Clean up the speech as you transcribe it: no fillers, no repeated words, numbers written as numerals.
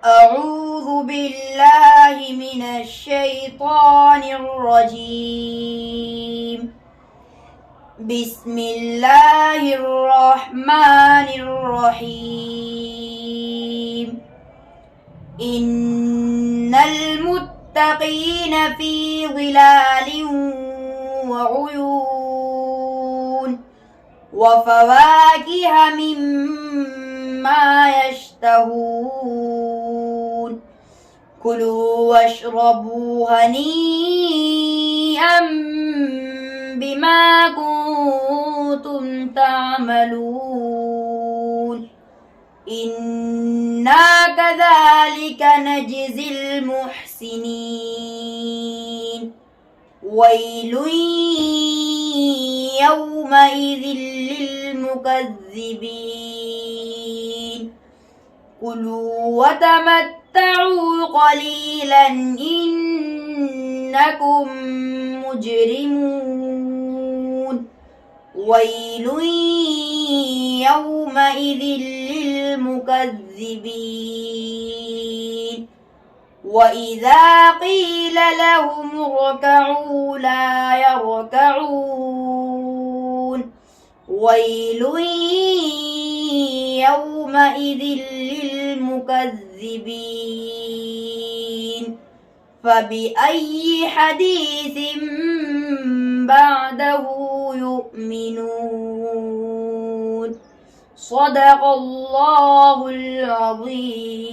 أعوذ بالله من الشيطان الرجيم. بسم الله الرحمن الرحيم. إن المتقين في ظلال وعيون وفواكه مما يشتهون كلوا واشربوا هنيئا بما كنتم تعملون إنا كذلك نجزي المحسنين ويل يومئذ للمكذبين كلوا وتمتعوا قليلا إنكم مجرمون ويل يومئذ للمكذبين وإذا قيل لهم اركعوا لا يركعون ويل يومئذ للمكذبين فبأي حديث بعده يؤمنون صدق الله العظيم.